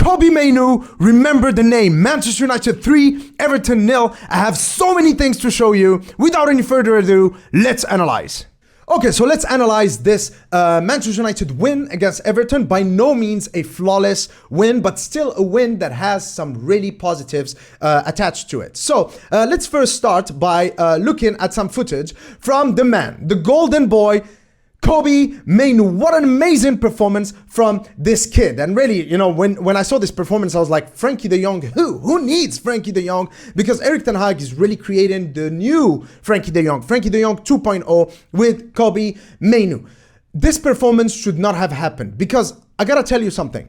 Kobbie Mainoo, remember the name. Manchester United 3, Everton 0. I have so many things to show you. Without any further ado, let's analyze. Okay, so let's analyze this Manchester United win against Everton. By no means a flawless win, but still a win that has some really positives attached to it. So let's first start by looking at some footage from the man, the golden boy, Kobbie Mainoo. What an amazing performance from this kid. And really, you know, when I saw this performance, I was like, Frankie de Jong, who needs Frankie de Jong? Because Erik is really creating the new Frankie de Jong 2.0 with Kobbie Mainoo. This performance should not have happened, because I gotta tell you something.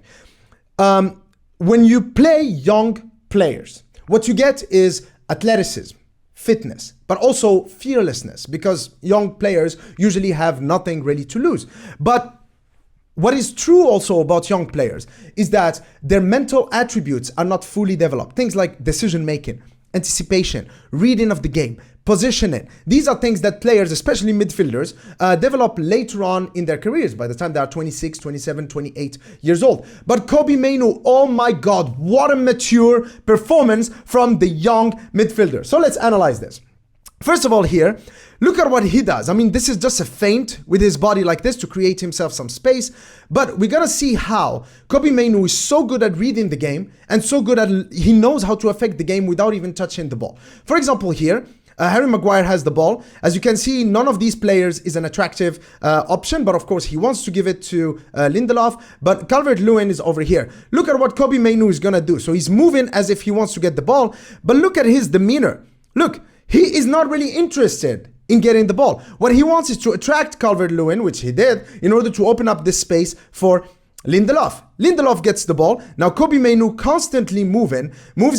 When you play young players, what you get is athleticism, fitness, but also fearlessness, because young players usually have nothing really to lose. But what is true also about young players is that their mental attributes are not fully developed. Things like decision making, anticipation, reading of the game, positioning. These are things that players, especially midfielders, develop later on in their careers, by the time they are 26, 27, 28 years old. But Kobbie Mainoo, oh my God, what a mature performance from the young midfielder. So let's analyze this. First of all here, look at what he does. I mean, this is just a feint with his body like this to create himself some space. But we gotta see how Kobbie Mainoo is so good at reading the game and so good at, he knows how to affect the game without even touching the ball. For example here, Harry Maguire has the ball. As you can see, none of these players is an attractive option, but of course he wants to give it to Lindelof, but Calvert-Lewin is over here. Look at what Kobbie Mainoo is gonna do. So he's moving as if he wants to get the ball, but look at his demeanor. Look, he is not really interested in getting the ball. What he wants is to attract Calvert-Lewin, which he did, in order to open up this space for Lindelof. Lindelof gets the ball. Now Kobbie Mainoo constantly moves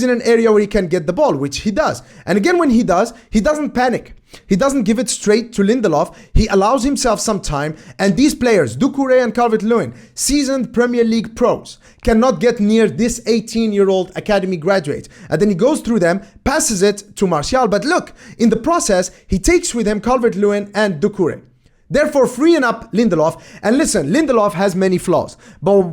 in an area where he can get the ball, which he does. And again, when he does, he doesn't panic. He doesn't give it straight to Lindelof. He allows himself some time. And these players, Doucouré and Calvert-Lewin, seasoned Premier League pros, cannot get near this 18-year-old academy graduate. And then he goes through them, passes it to Martial. But look, in the process, he takes with him Calvert-Lewin and Doucouré, therefore freeing up Lindelof. And listen, Lindelof has many flaws, but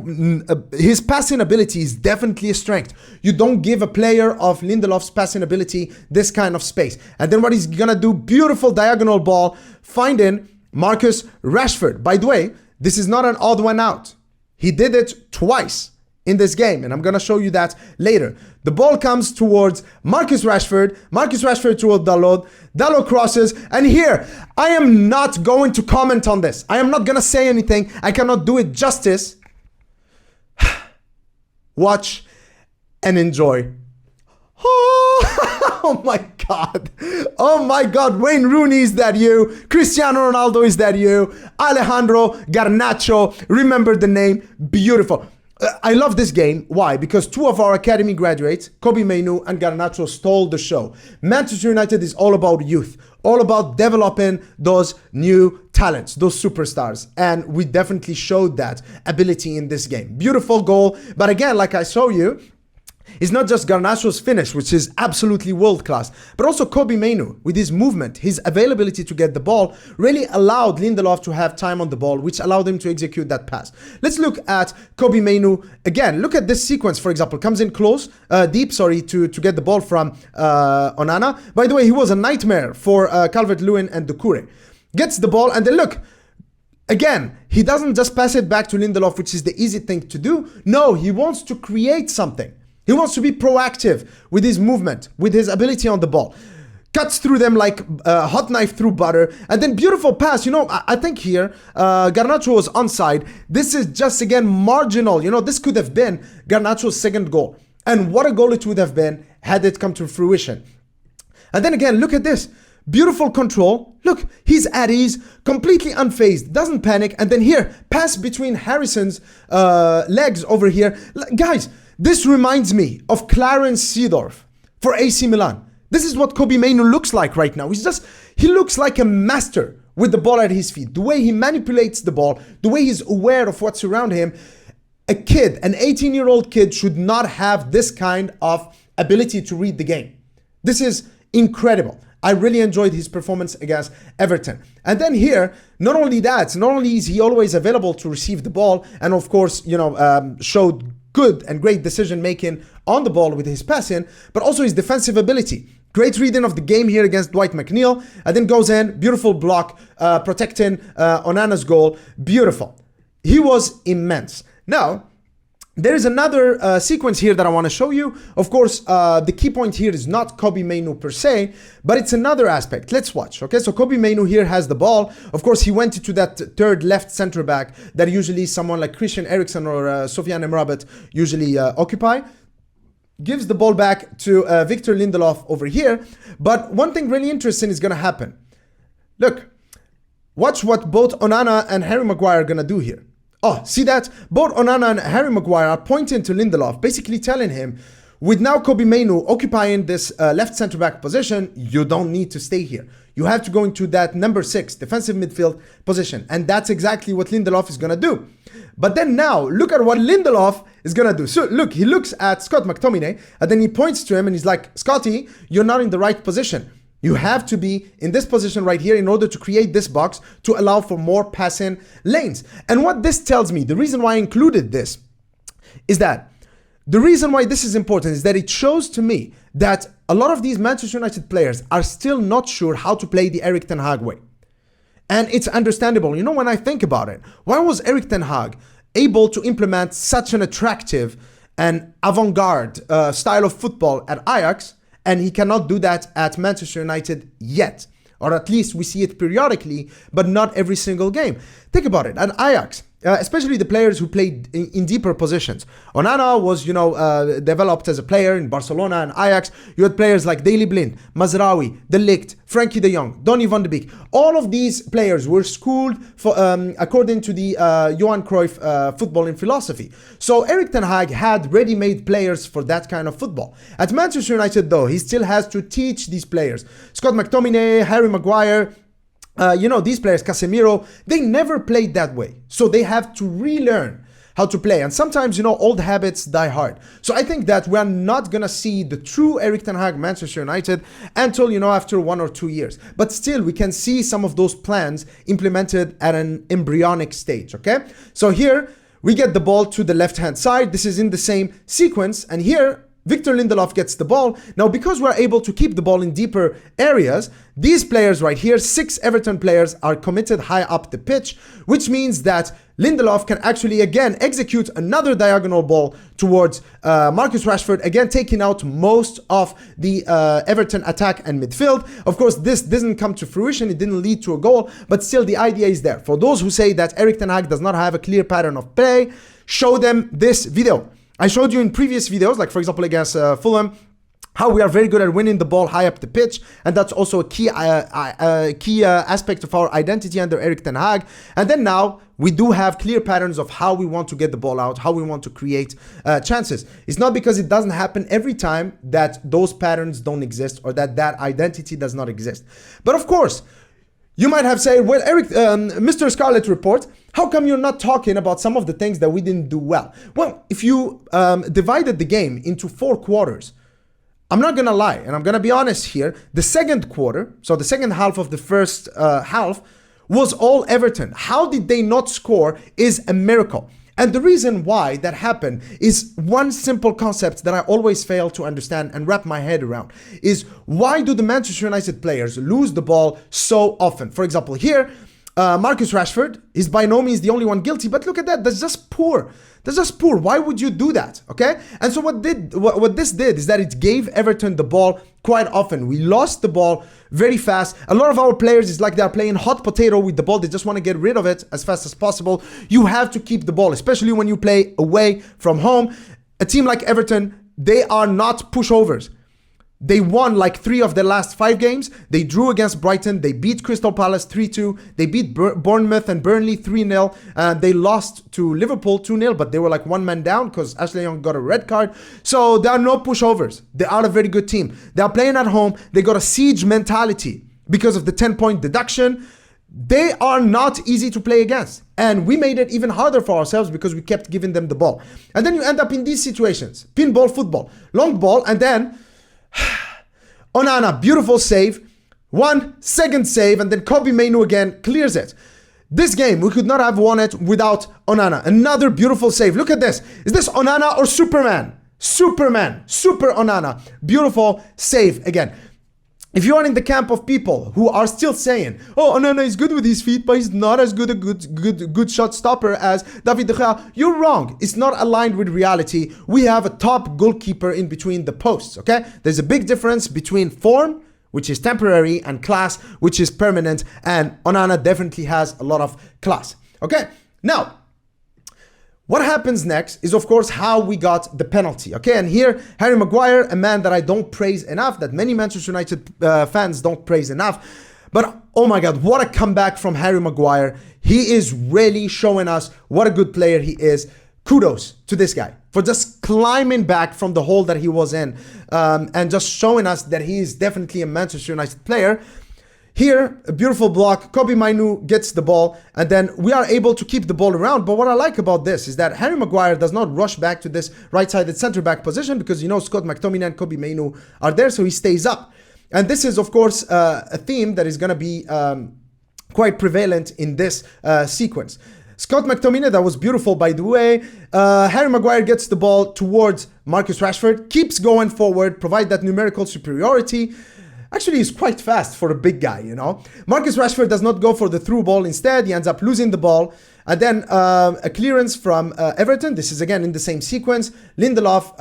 his passing ability is definitely a strength. You don't give a player of Lindelof's passing ability this kind of space. And then what he's gonna do, beautiful diagonal ball, finding Marcus Rashford. By the way, this is not an odd one out. He did it twice in this game, and I'm gonna show you that later. The ball comes towards Marcus Rashford towards Dalot. Dalot crosses, and here, I am not going to comment on this. I am not gonna say anything. I cannot do it justice. Watch and enjoy. Oh my God. Oh my God. Wayne Rooney, is that you? Cristiano Ronaldo, is that you? Alejandro Garnacho, remember the name. Beautiful. I love this game. Why? Because two of our academy graduates, Kobbie Mainoo and Garnacho, stole the show. Manchester United is all about youth, all about developing those new talents, those superstars. And we definitely showed that ability in this game. Beautiful goal. But again, like I showed you, it's not just Garnacho's finish, which is absolutely world-class, but also Kobbie Mainoo, with his movement, his availability to get the ball, really allowed Lindelof to have time on the ball, which allowed him to execute that pass. Let's look at Kobbie Mainoo again. Look at this sequence, for example. Comes in close, deep, to get the ball from Onana. By the way, he was a nightmare for Calvert-Lewin and Doucouré. Gets the ball, and then look, again, he doesn't just pass it back to Lindelof, which is the easy thing to do. No, he wants to create something. He wants to be proactive with his movement, with his ability on the ball. Cuts through them like a hot knife through butter. And then beautiful pass. You know, I think here, Garnacho was onside. This is just, again, marginal. You know, this could have been Garnacho's second goal. And what a goal it would have been had it come to fruition. And then again, look at this. Beautiful control. Look, he's at ease, completely unfazed, doesn't panic. And then here, pass between Harrison's legs over here. Guys, this reminds me of Clarence Seedorf for AC Milan. This is what Kobbie Mainoo looks like right now. He looks like a master with the ball at his feet. The way he manipulates the ball, the way he's aware of what's around him. A kid, an 18-year-old kid, should not have this kind of ability to read the game. This is incredible. I really enjoyed his performance against Everton. And then here, not only is he always available to receive the ball, and of course, showed good and great decision making on the ball with his passing, but also his defensive ability. Great reading of the game here against Dwight McNeil, and then goes in, beautiful block, protecting Onana's goal, beautiful. He was immense. Now, there is another sequence here that I want to show you. Of course, the key point here is not Kobbie Mainoo per se, but it's another aspect. Let's watch, okay? So Kobbie Mainoo here has the ball. Of course, he went into that third left center back that usually someone like Christian Eriksen or Sofiane Amrabat usually occupy. Gives the ball back to Victor Lindelof over here. But one thing really interesting is going to happen. Look, watch what both Onana and Harry Maguire are going to do here. Oh, see that? Both Onana and Harry Maguire are pointing to Lindelof, basically telling him, with now Kobbie Mainoo occupying this left centre-back position, you don't need to stay here. You have to go into that number 6 defensive midfield position. And that's exactly what Lindelof is going to do. But then now, look at what Lindelof is going to do. So look, he looks at Scott McTominay, and then he points to him and he's like, Scotty, you're not in the right position. You have to be in this position right here in order to create this box to allow for more passing lanes. And what this tells me, the reason why I included this, is that the reason why this is important is that it shows to me that a lot of these Manchester United players are still not sure how to play the Erik ten Hag way. And it's understandable. You know, when I think about it, why was Erik ten Hag able to implement such an attractive and avant-garde style of football at Ajax, and he cannot do that at Manchester United yet? Or at least we see it periodically, but not every single game. Think about it. At Ajax, especially the players who played in deeper positions. Onana was, developed as a player in Barcelona and Ajax. You had players like Daley Blind, Mazraoui, De Ligt, Frankie de Jong, Donny van de Beek. All of these players were schooled for, according to the Johan Cruyff footballing philosophy. So Erik ten Hag had ready-made players for that kind of football. At Manchester United, though, he still has to teach these players. Scott McTominay, Harry Maguire, these players, Casemiro, they never played that way. So they have to relearn how to play. And sometimes, old habits die hard. So I think that we're not going to see the true Erik ten Hag Manchester United until, after 1 or 2 years. But still, we can see some of those plans implemented at an embryonic stage, okay? So here, we get the ball to the left-hand side. This is in the same sequence. And here, Victor Lindelof gets the ball. Now, because we're able to keep the ball in deeper areas, these players right here, 6 Everton players, are committed high up the pitch, which means that Lindelof can actually, again, execute another diagonal ball towards Marcus Rashford, again, taking out most of the Everton attack and midfield. Of course, this didn't come to fruition. It didn't lead to a goal, but still the idea is there. For those who say that Erik ten Hag does not have a clear pattern of play, show them this video. I showed you in previous videos, like for example against Fulham, how we are very good at winning the ball high up the pitch, and that's also a key aspect of our identity under Erik ten Hag. And then now we do have clear patterns of how we want to get the ball out, how we want to create chances. It's not because it doesn't happen every time that those patterns don't exist or that identity does not exist. But of course, you might have said, well, Erik, Mr. Scarlet Report, how come you're not talking about some of the things that we didn't do well? Well, if you divided the game into 4 quarters, I'm not going to lie, and I'm going to be honest here, the second quarter, so the second half of the first half, was all Everton. How did they not score is a miracle. And the reason why that happened is one simple concept that I always fail to understand and wrap my head around, is why do the Manchester United players lose the ball so often? For example, here, Marcus Rashford is by no means the only one guilty, but look at that. That's just poor. That's just poor. Why would you do that? Okay? And so what this did is that it gave Everton the ball quite often. We lost the ball very fast. A lot of our players is like they're playing hot potato with the ball. They just want to get rid of it as fast as possible. You have to keep the ball, especially when you play away from home. A team like Everton, they are not pushovers. They won like 3 of their last 5 games. They drew against Brighton. They beat Crystal Palace 3-2. They beat Bournemouth and Burnley 3-0. They lost to Liverpool 2-0, but they were like 1 man down because Ashley Young got a red card. So they are no pushovers. They are a very good team. They are playing at home. They got a siege mentality because of the 10-point deduction. They are not easy to play against. And we made it even harder for ourselves because we kept giving them the ball. And then you end up in these situations. Pinball football. Long ball, and then Onana, beautiful save. 1 second save, and then Kobbie Mainoo again clears it. This game, we could not have won it without Onana. Another beautiful save. Look at this. Is this Onana or Superman? Superman. Super Onana. Beautiful save again. If you are in the camp of people who are still saying, oh, Onana is good with his feet, but he's not as good a good shot stopper as David De Gea, you're wrong. It's not aligned with reality. We have a top goalkeeper in between the posts, okay? There's a big difference between form, which is temporary, and class, which is permanent, and Onana definitely has a lot of class, okay? Now, what happens next is, of course, how we got the penalty, okay? And here, Harry Maguire, a man that I don't praise enough, that many Manchester United fans don't praise enough, but oh my God, what a comeback from Harry Maguire. He is really showing us what a good player he is. Kudos to this guy for just climbing back from the hole that he was in and just showing us that he is definitely a Manchester United player. Here, a beautiful block. Kobbie Mainoo gets the ball, and then we are able to keep the ball around. But what I like about this is that Harry Maguire does not rush back to this right-sided centre-back position because, you know, Scott McTominay and Kobbie Mainoo are there, so he stays up. And this is, of course, a theme that is going to be quite prevalent in this sequence. Scott McTominay, that was beautiful, by the way. Harry Maguire gets the ball towards Marcus Rashford, keeps going forward, provide that numerical superiority. Actually, he's quite fast for a big guy, you know. Marcus Rashford does not go for the through ball. Instead, he ends up losing the ball. And then a clearance from Everton. This is again in the same sequence. Lindelof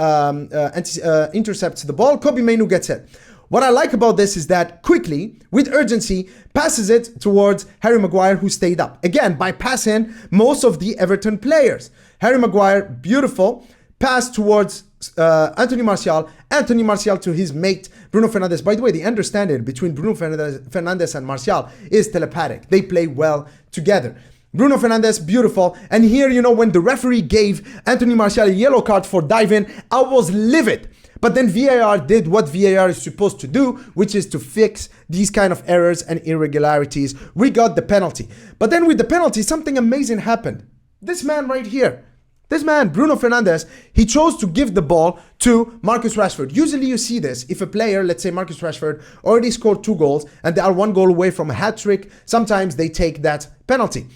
intercepts the ball. Kobbie Mainoo gets it. What I like about this is that quickly, with urgency, passes it towards Harry Maguire, who stayed up. Again, bypassing most of the Everton players. Harry Maguire, beautiful. Pass towards Anthony Martial to his mate Bruno Fernandes. By the way, the understanding between Bruno Fernandes and Martial is telepathic. They play well together. Bruno Fernandes, beautiful. And here, you know, when the referee gave Anthony Martial a yellow card for diving, I was livid. But then VAR did what VAR is supposed to do, which is to fix these kind of errors and irregularities. We got the penalty. But then with the penalty, something amazing happened. This man right here. This man, Bruno Fernandes, he chose to give the ball to Marcus Rashford. Usually you see this. If a player, let's say Marcus Rashford, already scored 2 goals and they are 1 goal away from a hat-trick, sometimes they take that penalty.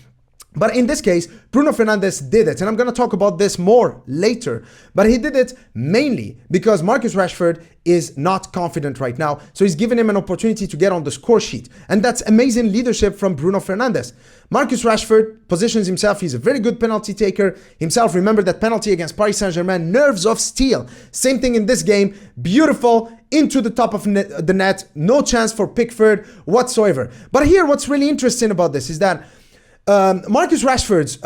But in this case, Bruno Fernandes did it. And I'm going to talk about this more later. But he did it mainly because Marcus Rashford is not confident right now. So he's given him an opportunity to get on the score sheet. And that's amazing leadership from Bruno Fernandes. Marcus Rashford positions himself. He's a very good penalty taker himself. Remember that penalty against Paris Saint-Germain, nerves of steel. Same thing in this game. Beautiful into the top of the net. No chance for Pickford whatsoever. But here, what's really interesting about this is that Marcus Rashford's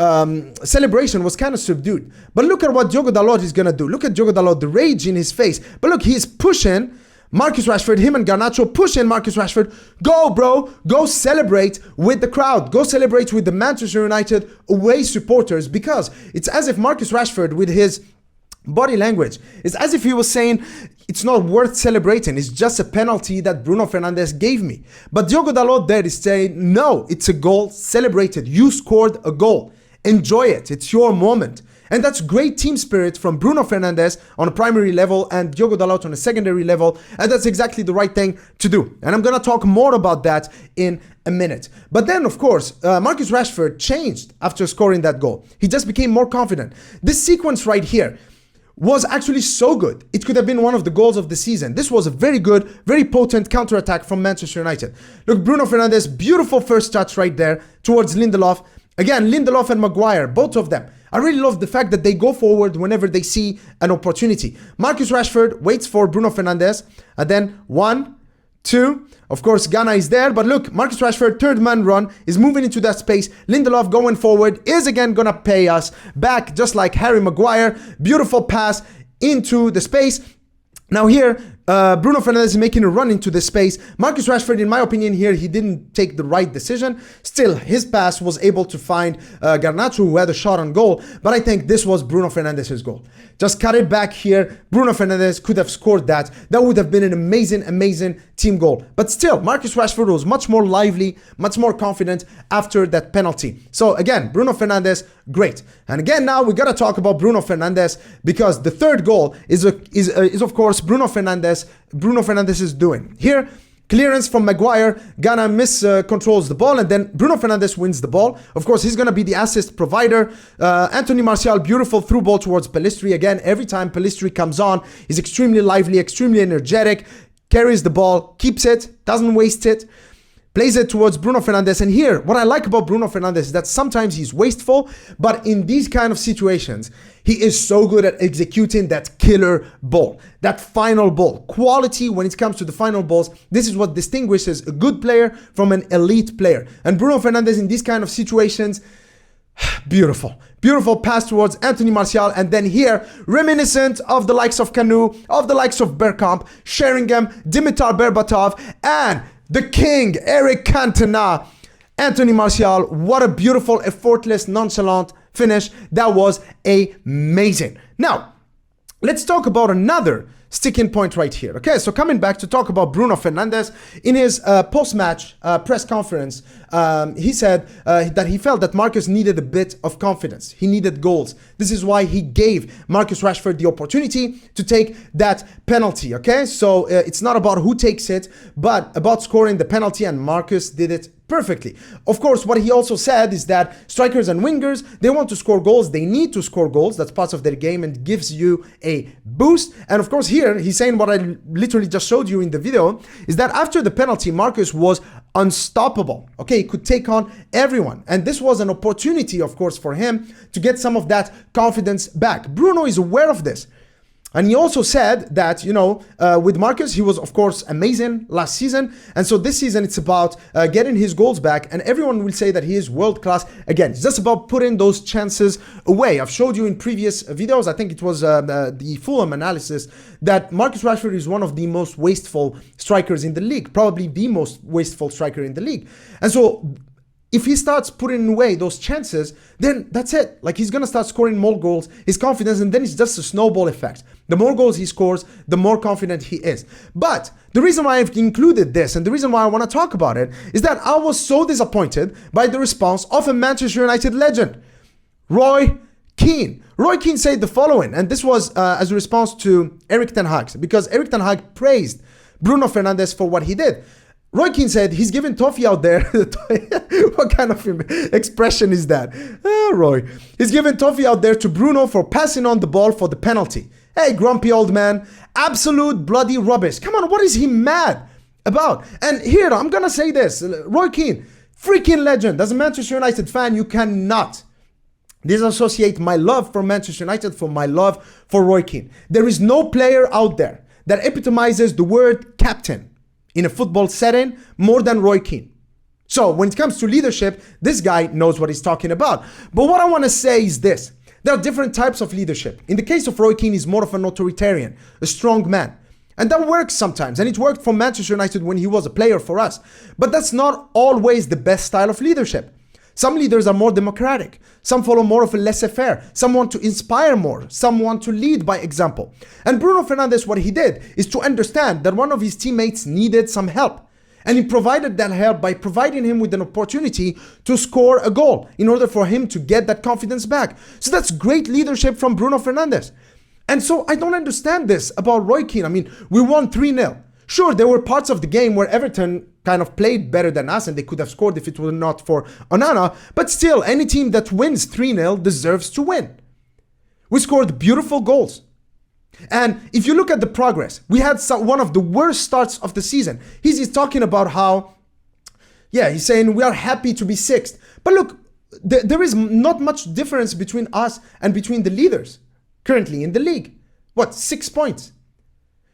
celebration was kind of subdued. But look at what Diogo Dalot is going to do. Look at Diogo Dalot, the rage in his face. But look, he's pushing Marcus Rashford, him and Garnacho pushing Marcus Rashford. Go, bro. Go celebrate with the crowd. Go celebrate with the Manchester United away supporters, because it's as if Marcus Rashford, with his body language, it's as if he was saying, it's not worth celebrating. It's just a penalty that Bruno Fernandes gave me. But Diogo Dalot there is saying, no, it's a goal. Celebrate it. You scored a goal. Enjoy it. It's your moment. And that's great team spirit from Bruno Fernandes on a primary level and Diogo Dalot on a secondary level. And that's exactly the right thing to do. And I'm going to talk more about that in a minute. But then, of course, Marcus Rashford changed after scoring that goal. He just became more confident. This sequence right here was actually so good. It could have been one of the goals of the season. This was a very good, very potent counterattack from Manchester United. Look, Bruno Fernandes, beautiful first touch right there towards Lindelof. Again, Lindelof and Maguire, both of them. I really love the fact that they go forward whenever they see an opportunity. Marcus Rashford waits for Bruno Fernandes, and then 1, 2. Of course, Ghana is there, but look, Marcus Rashford, third man run, is moving into that space. Lindelof going forward is again gonna pay us back, just like Harry Maguire. Beautiful pass into the space. Now here, Bruno Fernandes is making a run into the space. Marcus Rashford, in my opinion here, he didn't take the right decision. Still, his pass was able to find Garnacho, who had a shot on goal. But I think this was Bruno Fernandes' goal. Just cut it back here. Bruno Fernandes could have scored that. That would have been an amazing, amazing team goal. But still, Marcus Rashford was much more lively, much more confident after that penalty. So again, Bruno Fernandes, great. And again, now we got to talk about Bruno Fernandes, because the third goal is of course Bruno Fernandes is doing. Here, Clearance from Maguire, Ghana controls the ball, and then Bruno Fernandes wins the ball. Of course, he's going to be the assist provider. Anthony Martial, beautiful through ball towards Pellistri. Again, every time Pellistri comes on, he's extremely lively, extremely energetic, carries the ball, keeps it, doesn't waste it, plays it towards Bruno Fernandes. And here, what I like about Bruno Fernandes is that sometimes he's wasteful, but in these kind of situations, he is so good at executing that killer ball, that final ball. Quality when it comes to the final balls, this is what distinguishes a good player from an elite player. And Bruno Fernandes in these kind of situations, beautiful. Beautiful pass towards Anthony Martial, and then here, reminiscent of the likes of Kanu, of the likes of Bergkamp, Sheringham, Dimitar Berbatov, and the king, Erik Cantona. Anthony Martial, what a beautiful, effortless, nonchalant finish. That was amazing. Now, let's talk about another sticking point right here. Okay, so coming back to talk about Bruno Fernandes, in his post-match press conference, he said that he felt that Marcus needed a bit of confidence. He needed goals. This is why he gave Marcus Rashford the opportunity to take that penalty. Okay, so it's not about who takes it, but about scoring the penalty, and Marcus did it perfectly. Of course, what he also said is that strikers and wingers, they want to score goals. They need to score goals. That's part of their game and gives you a boost. And of course, here he's saying what I literally just showed you in the video is that after the penalty, Marcus was unstoppable. Okay, he could take on everyone. And this was an opportunity, of course, for him to get some of that confidence back. Bruno is aware of this. And he also said that, with Marcus, he was, of course, amazing last season. And so this season, it's about getting his goals back. And everyone will say that he is world class. Again, it's just about putting those chances away. I've showed you in previous videos, I think it was the Fulham analysis, that Marcus Rashford is one of the most wasteful strikers in the league. Probably the most wasteful striker in the league. And so if he starts putting away those chances, then that's it. Like, he's going to start scoring more goals, his confidence, and then it's just a snowball effect. The more goals he scores, the more confident he is. But the reason why I've included this and the reason why I want to talk about it is that I was so disappointed by the response of a Manchester United legend, Roy Keane. Roy Keane said the following, and this was as a response to Erik ten Hag, because Erik ten Hag praised Bruno Fernandes for what he did. Roy Keane said he's giving toffee out there. What kind of expression is that? Roy. He's giving toffee out there to Bruno for passing on the ball for the penalty. Hey, grumpy old man. Absolute bloody rubbish. Come on, what is he mad about? And here, I'm going to say this. Roy Keane, freaking legend. As a Manchester United fan, you cannot disassociate my love for Manchester United from my love for Roy Keane. There is no player out there that epitomizes the word captain in a football setting more than Roy Keane. So when it comes to leadership, this guy knows what he's talking about. But what I want to say is this. There are different types of leadership. In the case of Roy Keane, he's more of an authoritarian, a strong man. And that works sometimes. And it worked for Manchester United when he was a player for us. But that's not always the best style of leadership. Some leaders are more democratic. Some follow more of a laissez-faire. Some want to inspire more. Some want to lead by example. And Bruno Fernandes, what he did is to understand that one of his teammates needed some help. And he provided that help by providing him with an opportunity to score a goal in order for him to get that confidence back. So that's great leadership from Bruno Fernandes. And so I don't understand this about Roy Keane. I mean, we won 3-0. Sure, there were parts of the game where Everton kind of played better than us and they could have scored if it were not for Onana. But still, any team that wins 3-0 deserves to win. We scored beautiful goals. And if you look at the progress, we had one of the worst starts of the season. He's talking about how, he's saying we are happy to be sixth. But look, there is not much difference between us and between the leaders currently in the league. 6 points?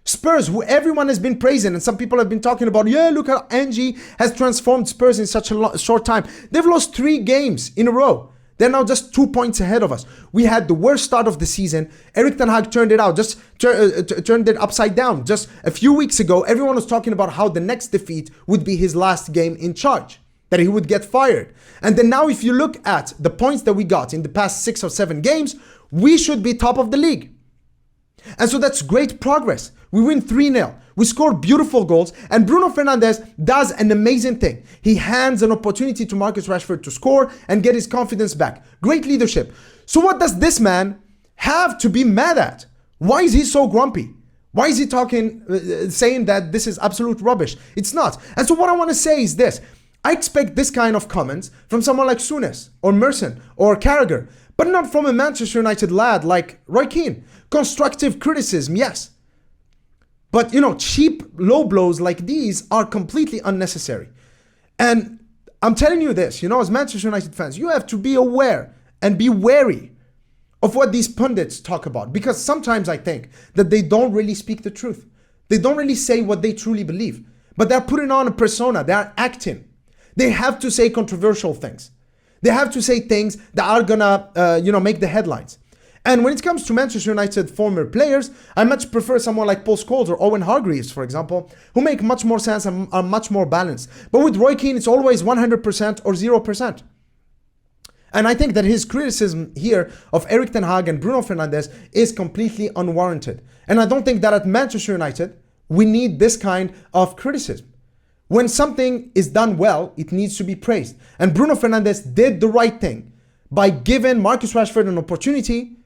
Spurs, who everyone has been praising, and some people have been talking about, look how Angie has transformed Spurs in such a short time. They've lost 3 games in a row. They're now just 2 points ahead of us. We had the worst start of the season. Erik ten Hag turned it out, just turned it upside down. Just a few weeks ago, everyone was talking about how the next defeat would be his last game in charge, that he would get fired. And then now if you look at the points that we got in the past 6 or 7 games, we should be top of the league. And so that's great progress. We win 3-0. We score beautiful goals. And Bruno Fernandes does an amazing thing. He hands an opportunity to Marcus Rashford to score and get his confidence back. Great leadership. So what does this man have to be mad at? Why is he so grumpy? Why is he talking, saying that this is absolute rubbish? It's not. And so what I want to say is this. I expect this kind of comments from someone like Souness or Merson or Carragher, but not from a Manchester United lad like Roy Keane. Constructive criticism, yes. But, cheap low blows like these are completely unnecessary. And I'm telling you this, as Manchester United fans, you have to be aware and be wary of what these pundits talk about. Because sometimes I think that they don't really speak the truth. They don't really say what they truly believe. But they're putting on a persona. They're acting. They have to say controversial things. They have to say things that are gonna, make the headlines. And when it comes to Manchester United former players, I much prefer someone like Paul Scholes or Owen Hargreaves, for example, who make much more sense and are much more balanced. But with Roy Keane, it's always 100% or 0%. And I think that his criticism here of Erik ten Hag and Bruno Fernandes is completely unwarranted. And I don't think that at Manchester United, we need this kind of criticism. When something is done well, it needs to be praised. And Bruno Fernandes did the right thing by giving Marcus Rashford an opportunity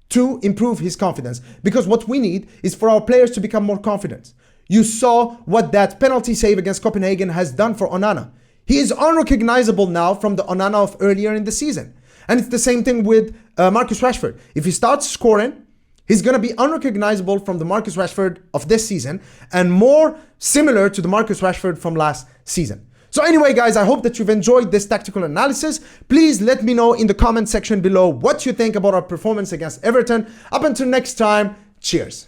to improve his confidence. Because what we need is for our players to become more confident. You saw what that penalty save against Copenhagen has done for Onana. He is unrecognizable now from the Onana of earlier in the season. And it's the same thing with Marcus Rashford. If he starts scoring, he's going to be unrecognizable from the Marcus Rashford of this season and more similar to the Marcus Rashford from last season. So anyway, guys, I hope that you've enjoyed this tactical analysis. Please let me know in the comment section below what you think about our performance against Everton. Up until next time, cheers.